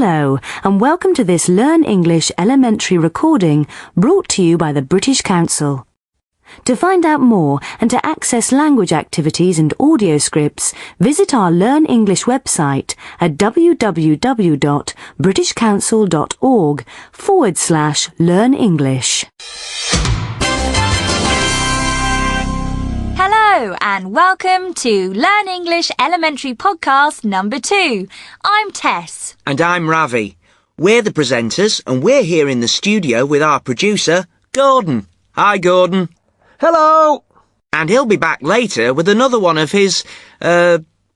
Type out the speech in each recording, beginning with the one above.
Hello, and welcome to this Learn English elementary recording brought to you by the British Council. To find out more and to access language activities and audio scripts, visit our Learn English website at www.britishcouncil.org/learnenglish. Hello and welcome to Learn English Elementary Podcast number 2. I'm Tess. And I'm Ravi. We're the presenters and we're here in the studio with our producer, Gordon. Hi, Gordon. Hello! And he'll be back later with another one of his,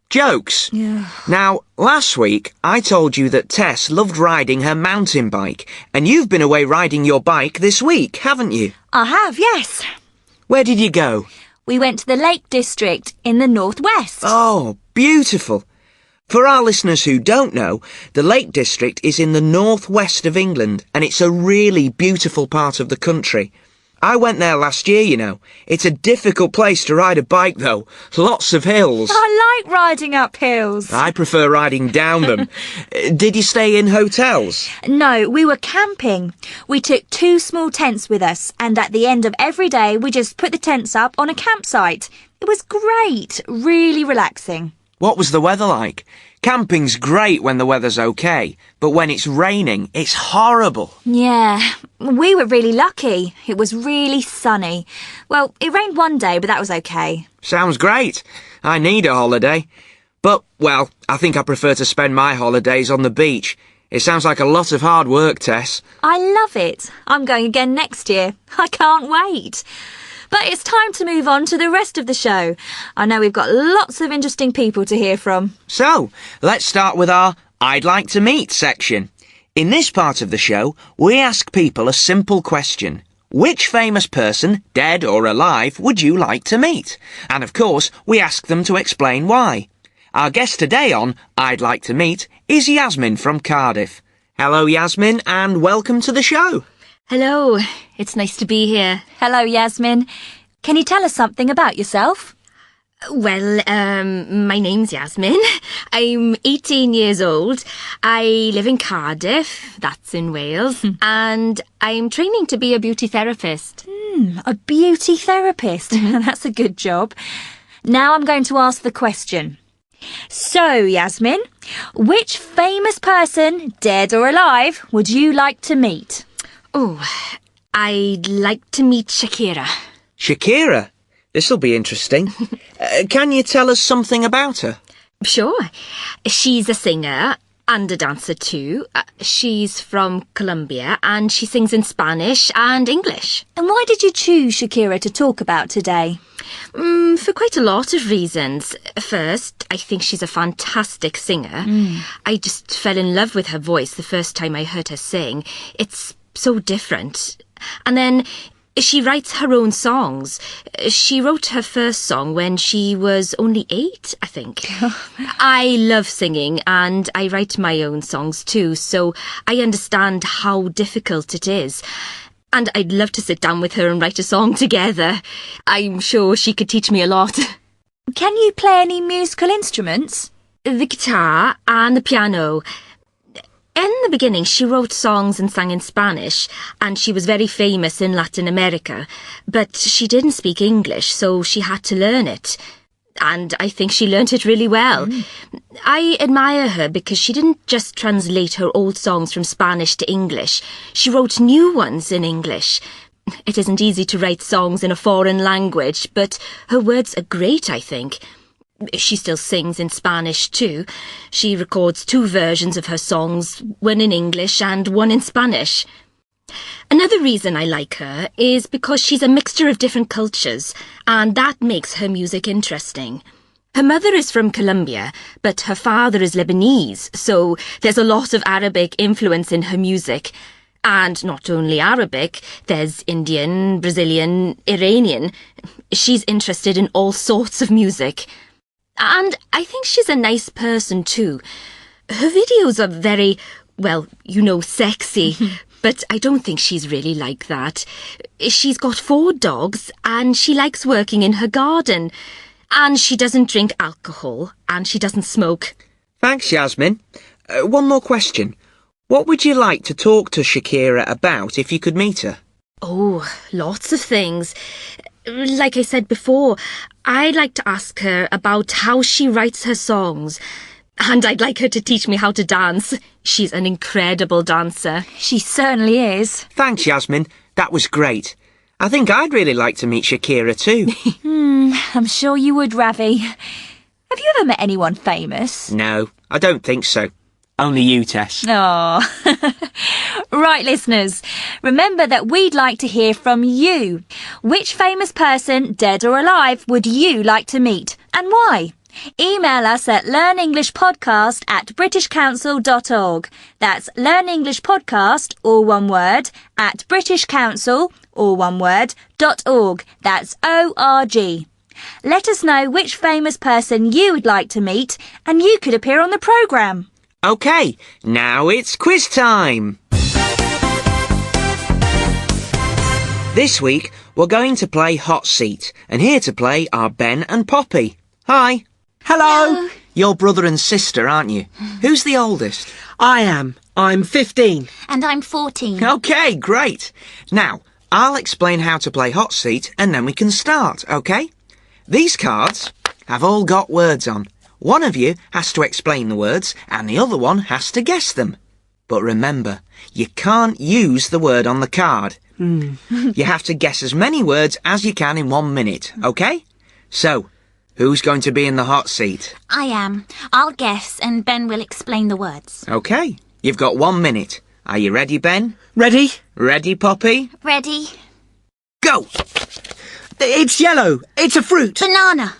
jokes. Yeah. Now, last week I told you that Tess loved riding her mountain bike, and you've been away riding your bike this week, haven't you? I have, yes. Where did you go? We went to the Lake District in the northwest. Oh, beautiful. For our listeners who don't know, the Lake District is in the northwest of England, and it's a really beautiful part of the country. I went there last year, you know. It's a difficult place to ride a bike, though. Lots of hills. I like riding up hills. I prefer riding down them. Did you stay in hotels? No, we were camping. We took 2 small tents with us, and at the end of every day we just put the tents up on a campsite. It was great, really relaxing. What was the weather like? Camping's great when the weather's okay, but when it's raining, it's horrible. Yeah, we were really lucky. It was really sunny. Well, it rained one day, but that was okay. Sounds great. I need a holiday. But, well, I think I prefer to spend my holidays on the beach. It sounds like a lot of hard work, Tess. I love it. I'm going again next year. I can't wait. But it's time to move on to the rest of the show. I know we've got lots of interesting people to hear from. So, let's start with our I'd Like to Meet section. In this part of the show, we ask people a simple question. Which famous person, dead or alive, would you like to meet? And of course, we ask them to explain why. Our guest today on I'd Like to Meet is Yasmin from Cardiff. Hello, Yasmin, and welcome to the show. Hello, it's nice to be here. Hello, Yasmin. Can you tell us something about yourself? Well, my name's Yasmin. I'm 18 years old. I live in Cardiff, that's in Wales, and I'm training to be a beauty therapist. A beauty therapist. That's a good job. Now I'm going to ask the question. So, Yasmin, which famous person, dead or alive, would you like to meet? Oh, I'd like to meet Shakira. Shakira? This'll be interesting. Can you tell us something about her? Sure. She's a singer and a dancer too. She's from Colombia and she sings in Spanish and English. And why did you choose Shakira to talk about today? For quite a lot of reasons. First, I think she's a fantastic singer. I just fell in love with her voice the first time I heard her sing. It's so different. And then she writes her own songs. She wrote her first song when she was only 8, I think. I love singing and I write my own songs too, so I understand how difficult it is. And I'd love to sit down with her and write a song together. I'm sure she could teach me a lot. Can you play any musical instruments? The guitar and the piano. In the beginning, she wrote songs and sang in Spanish, and she was very famous in Latin America. But she didn't speak English, so she had to learn it. And I think she learnt it really well. I admire her because she didn't just translate her old songs from Spanish to English. She wrote new ones in English. It isn't easy to write songs in a foreign language, but her words are great, I think. She still sings in Spanish too. She records 2 versions of her songs, one in English and one in Spanish. Another reason I like her is because she's a mixture of different cultures, and that makes her music interesting. Her mother is from Colombia, but her father is Lebanese, so there's a lot of Arabic influence in her music. And not only Arabic, there's Indian, Brazilian, Iranian. She's interested in all sorts of music. And I think she's a nice person too. Her videos are very, well, you know, sexy, but I don't think she's really like that. She's got 4 dogs and she likes working in her garden. And she doesn't drink alcohol and she doesn't smoke. Thanks, Yasmin. One more question. What would you like to talk to Shakira about if you could meet her? Oh, lots of things. Like I said before, I'd like to ask her about how she writes her songs. And I'd like her to teach me how to dance. She's an incredible dancer. She certainly is. Thanks, Yasmin. That was great. I think I'd really like to meet Shakira too. I'm sure you would, Ravi. Have you ever met anyone famous? No, I don't think so. Only you, Tess. Oh. Right, listeners. Remember that we'd like to hear from you. Which famous person, dead or alive, would you like to meet? And why? Email us at learnenglishpodcast@britishcouncil.org. That's learnenglishpodcast, all one word, @britishcouncil, all one word, .org. That's ORG. Let us know which famous person you would like to meet, and you could appear on the programme. OK, now it's quiz time. This week, we're going to play Hot Seat, and here to play are Ben and Poppy. Hi. Hello. You're brother and sister, aren't you? Who's the oldest? I am. I'm 15. And I'm 14. OK, great. Now, I'll explain how to play Hot Seat, and then we can start, OK? These cards have all got words on. One of you has to explain the words, and the other one has to guess them. But remember, you can't use the word on the card. You have to guess as many words as you can in 1 minute, OK? So, who's going to be in the hot seat? I am. I'll guess and Ben will explain the words. OK, you've got 1 minute. Are you ready, Ben? Ready? Ready, Poppy? Ready? Go! It's yellow. It's a fruit. Banana.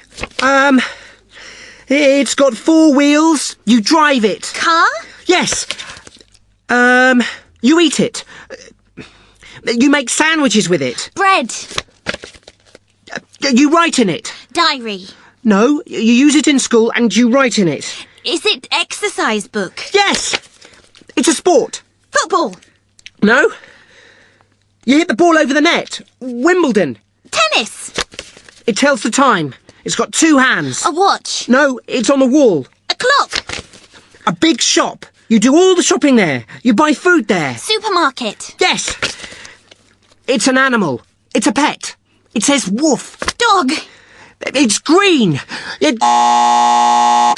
It's got 4 wheels. You drive it. Car? Yes. You eat it. You make sandwiches with it. Bread. You write in it. Diary. No, you use it in school and you write in it. Is it exercise book? Yes. It's a sport. Football. No. You hit the ball over the net. Wimbledon. Tennis. It tells the time. It's got 2 hands. A watch. No, it's on the wall. A clock. A big shop. You do all the shopping there. You buy food there. Supermarket. Yes. It's an animal. It's a pet. It says woof. Dog. It's green. It... Oh!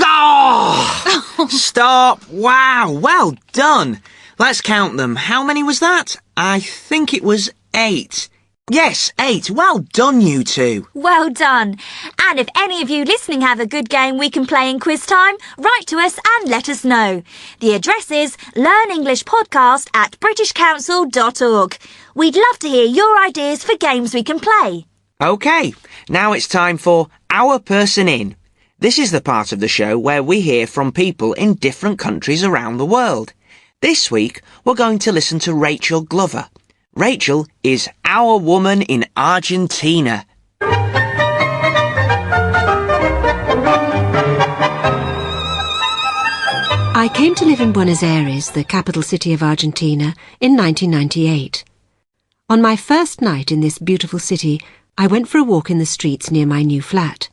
Stop! Wow, well done. Let's count them. How many was that? I think it was 8. Yes, 8. Well done, you two. Well done. And if any of you listening have a good game we can play in quiz time, write to us and let us know. The address is learnenglishpodcast@britishcouncil.org. We'd love to hear your ideas for games we can play. OK, now it's time for Our Person In. This is the part of the show where we hear from people in different countries around the world. This week, we're going to listen to Rachel Glover. Rachel is our woman in Argentina. I came to live in Buenos Aires, the capital city of Argentina, in 1998. On my first night in this beautiful city, I went for a walk in the streets near my new flat.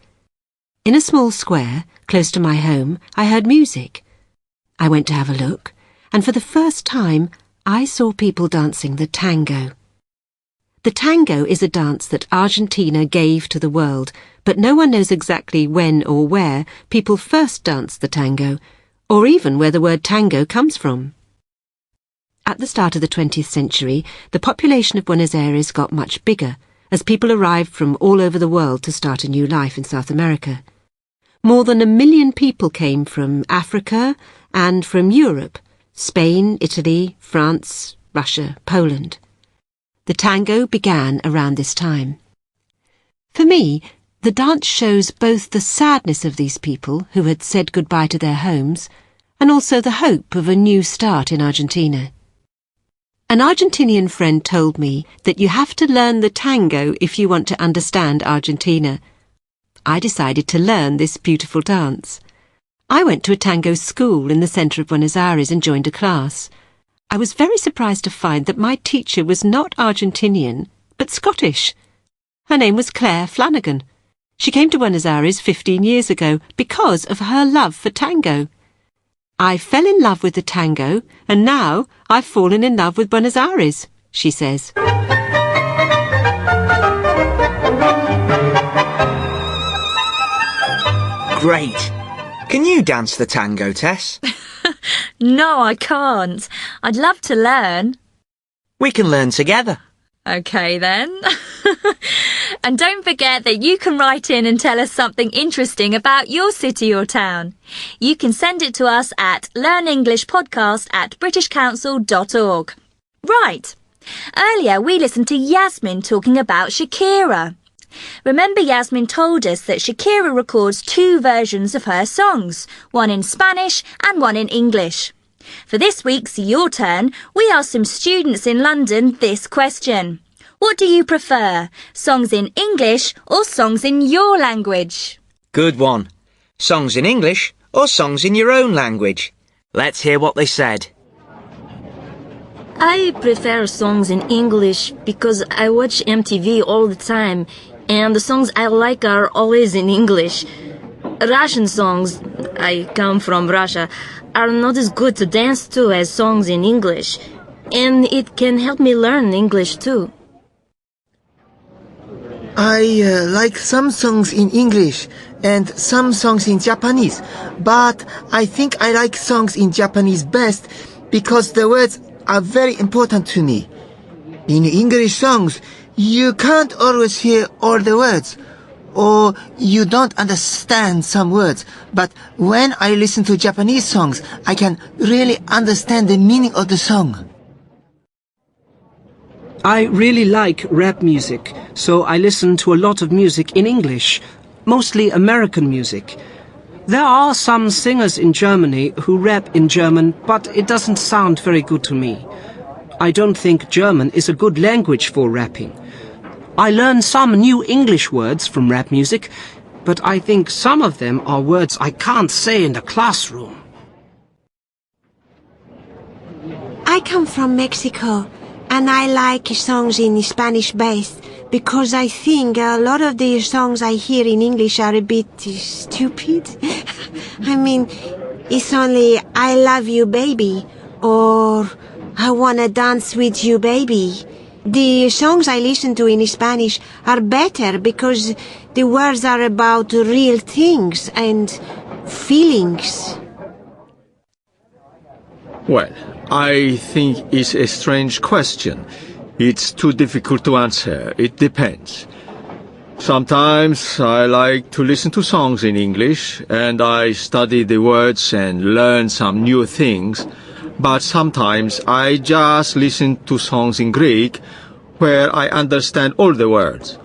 In a small square, close to my home, I heard music. I went to have a look, and for the first time, I saw people dancing the tango. The tango is a dance that Argentina gave to the world, but no one knows exactly when or where people first danced the tango, or even where the word tango comes from. At the start of the 20th century, the population of Buenos Aires got much bigger, as people arrived from all over the world to start a new life in South America. More than 1 million people came from Africa and from Europe, Spain, Italy, France, Russia, Poland. The tango began around this time. For me, the dance shows both the sadness of these people who had said goodbye to their homes and also the hope of a new start in Argentina. An Argentinian friend told me that you have to learn the tango if you want to understand Argentina. I decided to learn this beautiful dance. I went to a tango school in the centre of Buenos Aires and joined a class. I was very surprised to find that my teacher was not Argentinian, but Scottish. Her name was Claire Flanagan. She came to Buenos Aires 15 years ago because of her love for tango. I fell in love with the tango, and now I've fallen in love with Buenos Aires, she says. Great. Can you dance the tango, Tess? No, I can't. I'd love to learn. We can learn together. OK then. And don't forget that you can write in and tell us something interesting about your city or town. You can send it to us at learnenglishpodcast@britishcouncil.org. Right. Earlier we listened to Yasmin talking about Shakira. Remember, Yasmin told us that Shakira records 2 versions of her songs, one in Spanish and one in English. For this week's Your Turn, we asked some students in London this question. What do you prefer, songs in English or songs in your language? Good one. Songs in English or songs in your own language? Let's hear what they said. I prefer songs in English because I watch MTV all the time, and the songs I like are always in English. Russian songs, I come from Russia, are not as good to dance to as songs in English, and it can help me learn English too. I like some songs in English and some songs in Japanese, but I think I like songs in Japanese best because the words are very important to me. In English songs, you can't always hear all the words, or you don't understand some words, but when I listen to Japanese songs, I can really understand the meaning of the song. I really like rap music, so I listen to a lot of music in English, mostly American music. There are some singers in Germany who rap in German, but it doesn't sound very good to me. I don't think German is a good language for rapping. I learn some new English words from rap music, but I think some of them are words I can't say in the classroom. I come from Mexico, and I like songs in Spanish best because I think a lot of the songs I hear in English are a bit stupid. I mean, it's only I love you baby or I wanna dance with you baby. The songs I listen to in Spanish are better because the words are about real things and feelings. Well, I think it's a strange question. It's too difficult to answer. It depends. Sometimes I like to listen to songs in English and I study the words and learn some new things. But sometimes I just listen to songs in Greek where I understand all the words.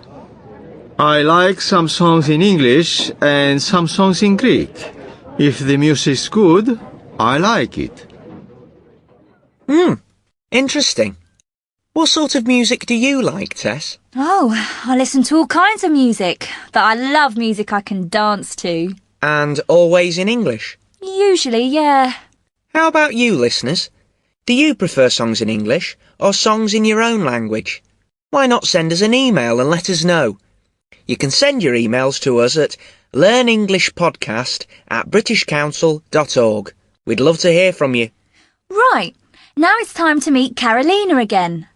I like some songs in English and some songs in Greek. If the music's good, I like it. Interesting. What sort of music do you like, Tess? Oh, I listen to all kinds of music, but I love music I can dance to. And always in English? Usually, yeah. How about you, listeners? Do you prefer songs in English or songs in your own language? Why not send us an email and let us know? You can send your emails to us at learnenglishpodcast@britishcouncil.org. We'd love to hear from you. Right, now it's time to meet Carolina again.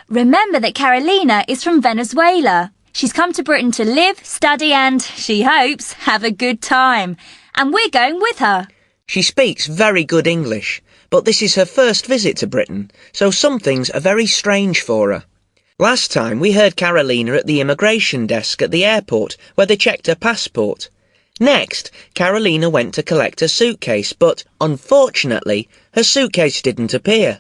Remember that Carolina is from Venezuela. She's come to Britain to live, study and, she hopes, have a good time. And we're going with her. She speaks very good English, but this is her first visit to Britain, so some things are very strange for her. Last time we heard Carolina at the immigration desk at the airport where they checked her passport. Next, Carolina went to collect her suitcase, but unfortunately, her suitcase didn't appear.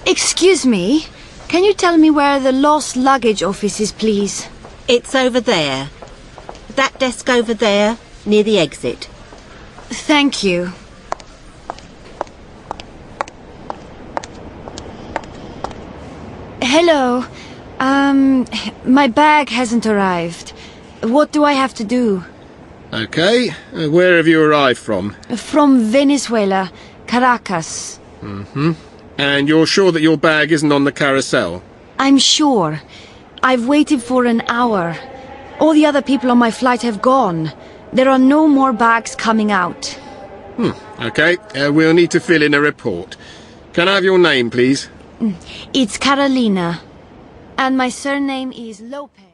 Excuse me, can you tell me where the lost luggage office is, please? It's over there. That desk over there, near the exit. Thank you. Hello. My bag hasn't arrived. What do I have to do? Okay, where have you arrived from? From Venezuela, Caracas. And you're sure that your bag isn't on the carousel? I'm sure. I've waited for an hour. All the other people on my flight have gone. There are no more bags coming out. OK, we'll need to fill in a report. Can I have your name, please? It's Carolina. And my surname is Lopez.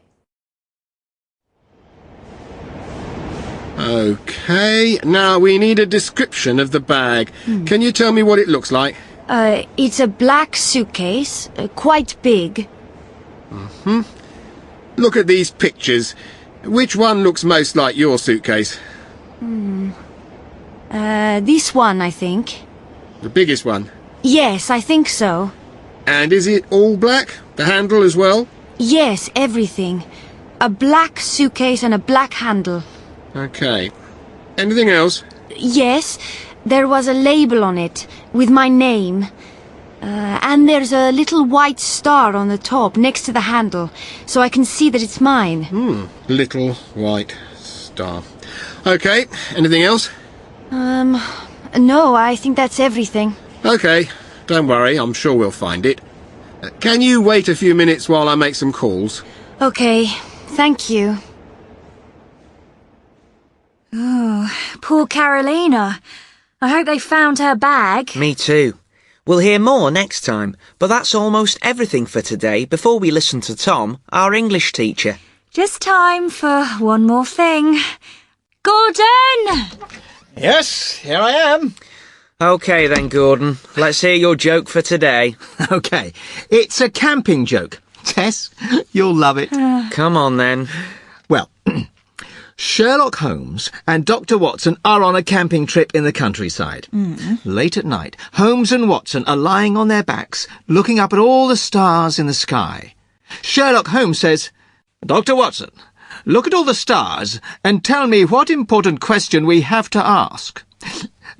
OK, now we need a description of the bag. Can you tell me what it looks like? It's a black suitcase, quite big. Look at these pictures. Which one looks most like your suitcase? This one, I think. The biggest one? Yes, I think so. And is it all black? The handle as well? Yes, everything. A black suitcase and a black handle. OK. Anything else? Yes, there was a label on it, with my name. And there's a little white star on the top, next to the handle, so I can see that it's mine. Little white star. OK, anything else? No, I think that's everything. OK, don't worry, I'm sure we'll find it. Can you wait a few minutes while I make some calls? OK, thank you. Oh, poor Carolina. I hope they found her bag. Me too. We'll hear more next time, but that's almost everything for today before we listen to Tom, our English teacher. Just time for one more thing. Gordon! Yes, here I am. OK then, Gordon. Let's hear your joke for today. OK, it's a camping joke. Tess, you'll love it. Come on then. Well, Sherlock Holmes and Dr. Watson are on a camping trip in the countryside. Late at night, Holmes and Watson are lying on their backs, looking up at all the stars in the sky. Sherlock Holmes says, "Dr. Watson, look at all the stars and tell me what important question we have to ask."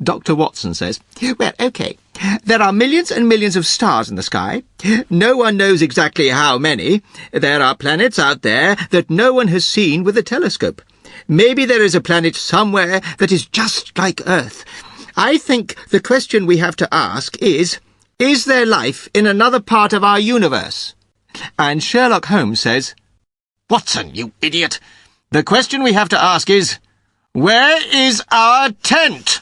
Dr. Watson says, "Well, OK. There are millions and millions of stars in the sky. No one knows exactly how many. There are planets out there that no one has seen with a telescope. Maybe there is a planet somewhere that is just like Earth. I think the question we have to ask is there life in another part of our universe?" And Sherlock Holmes says, "Watson, you idiot! The question we have to ask is, where is our tent?"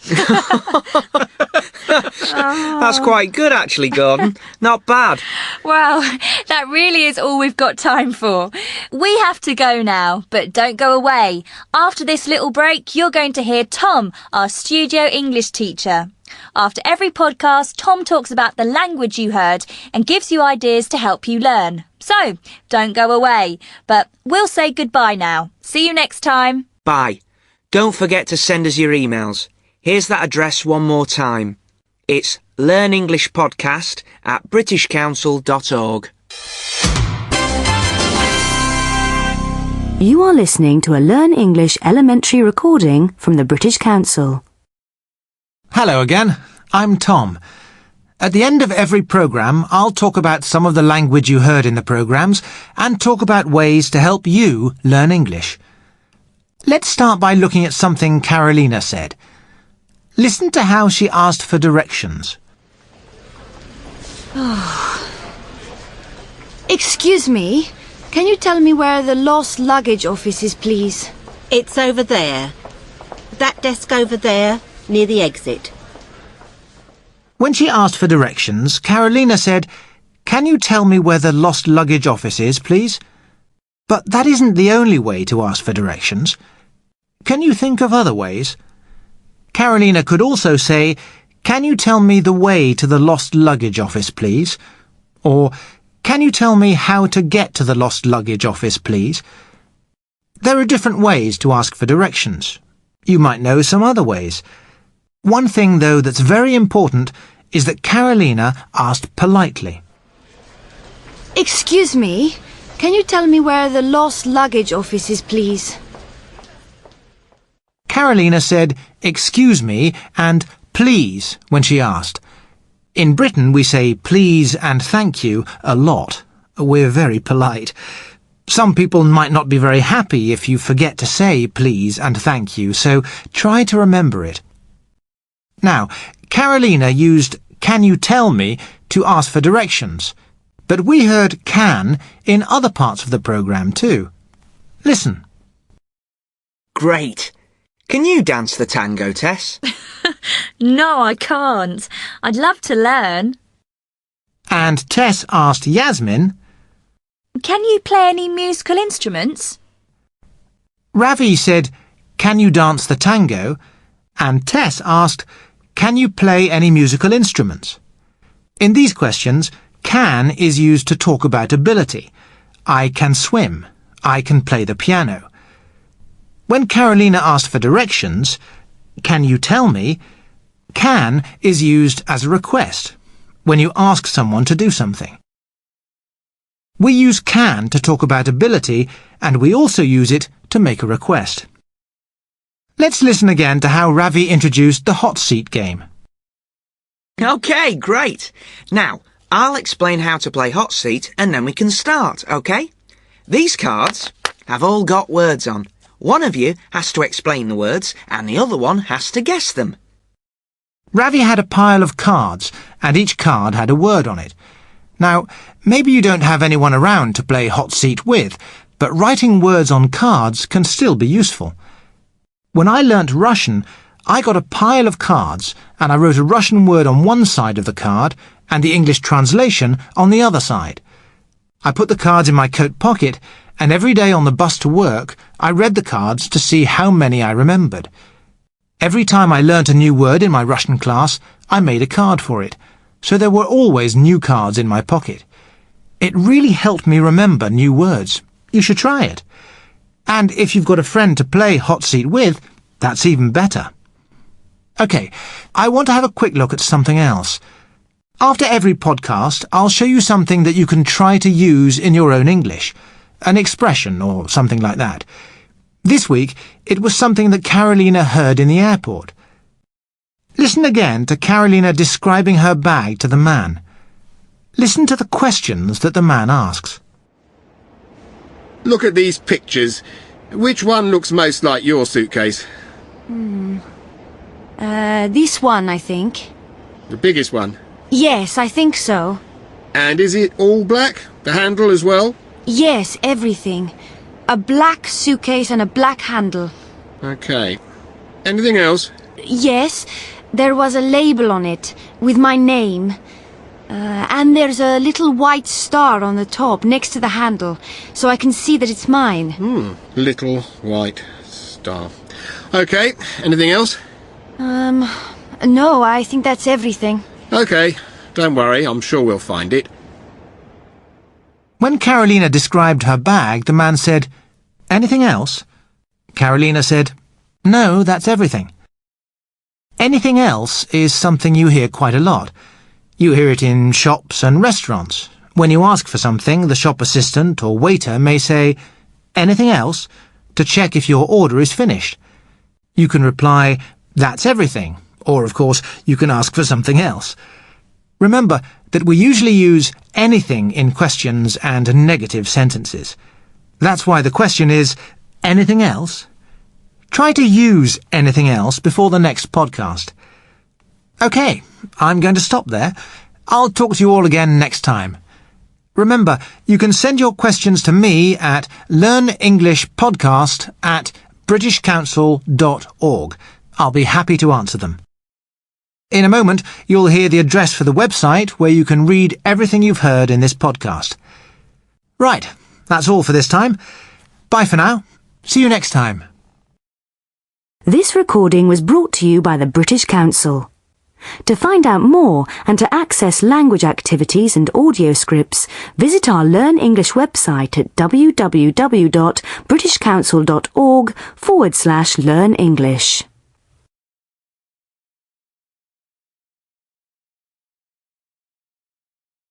That's quite good, actually, Gordon. Not bad. Well, that really is all we've got time for. We have to go now, but don't go away. After this little break, you're going to hear Tom, our studio English teacher. After every podcast, Tom talks about the language you heard and gives you ideas to help you learn. So, don't go away. But we'll say goodbye now. See you next time. Bye. Don't forget to send us your emails. Here's that address one more time. It's learnenglishpodcast@britishcouncil.org. You are listening to a Learn English elementary recording from the British Council. Hello again, I'm Tom. At the end of every programme, I'll talk about some of the language you heard in the programmes and talk about ways to help you learn English. Let's start by looking at something Carolina said. Listen to how she asked for directions. Excuse me, can you tell me where the lost luggage office is, please? It's over there. That desk over there, near the exit. When she asked for directions, Carolina said, "Can you tell me where the lost luggage office is, please?" But that isn't the only way to ask for directions. Can you think of other ways? Carolina could also say, "Can you tell me the way to the lost luggage office, please?" Or, "Can you tell me how to get to the lost luggage office, please?" There are different ways to ask for directions. You might know some other ways. One thing, though, that's very important is that Carolina asked politely. Excuse me, can you tell me where the lost luggage office is, please? Carolina said, "Excuse me," and "please" when she asked. In Britain we say please and thank you a lot. We're very polite. Some people might not be very happy if you forget to say please and thank you, so try to remember it. Now, Carolina used "can you tell me" to ask for directions, but we heard "can" in other parts of the programme too. Listen. Great. Can you dance the tango, Tess? No, I can't. I'd love to learn. And Tess asked Yasmin, Can you play any musical instruments? Ravi said, Can you dance the tango? And Tess asked, Can you play any musical instruments? In these questions, can is used to talk about ability. I can swim. I can play the piano. When Carolina asked for directions, can you tell me? Can is used as a request, when you ask someone to do something. We use can to talk about ability, and we also use it to make a request. Let's listen again to how Ravi introduced the hot seat game. OK, great. Now, I'll explain how to play hot seat and then we can start, OK? These cards have all got words on. One of you has to explain the words and the other one has to guess them. Ravi had a pile of cards, and each card had a word on it. Now, maybe you don't have anyone around to play hot seat with, but writing words on cards can still be useful. When I learnt Russian, I got a pile of cards, and I wrote a Russian word on one side of the card and the English translation on the other side. I put the cards in my coat pocket, and every day on the bus to work, I read the cards to see how many I remembered. Every time I learnt a new word in my Russian class, I made a card for it, so there were always new cards in my pocket. It really helped me remember new words. You should try it. And if you've got a friend to play hot seat with, that's even better. OK, I want to have a quick look at something else. After every podcast, I'll show you something that you can try to use in your own English, an expression or something like that. This week, it was something that Carolina heard in the airport. Listen again to Carolina describing her bag to the man. Listen to the questions that the man asks. Look at these pictures. Which one looks most like your suitcase? This one, I think. The biggest one? Yes, I think so. And is it all black? The handle as well? Yes, everything. A black suitcase and a black handle. OK. Anything else? Yes, there was a label on it with my name. And there's a little white star on the top next to the handle, so I can see that it's mine. Little white star. OK. Anything else? No, I think that's everything. OK. Don't worry, I'm sure we'll find it. When Carolina described her bag, the man said, Anything else? Carolina said, No, that's everything. Anything else is something you hear quite a lot. You hear it in shops and restaurants. When you ask for something, the shop assistant or waiter may say, Anything else? To check if your order is finished. You can reply, That's everything. Or, of course, you can ask for something else. Remember that we usually use anything in questions and negative sentences. That's why the question is, anything else? Try to use anything else before the next podcast. OK, I'm going to stop there. I'll talk to you all again next time. Remember, you can send your questions to me at learnenglishpodcast@britishcouncil.org. I'll be happy to answer them. In a moment, you'll hear the address for the website where you can read everything you've heard in this podcast. Right, that's all for this time. Bye for now. See you next time. This recording was brought to you by the British Council. To find out more and to access language activities and audio scripts, visit our Learn English website at www.britishcouncil.org/learnenglish.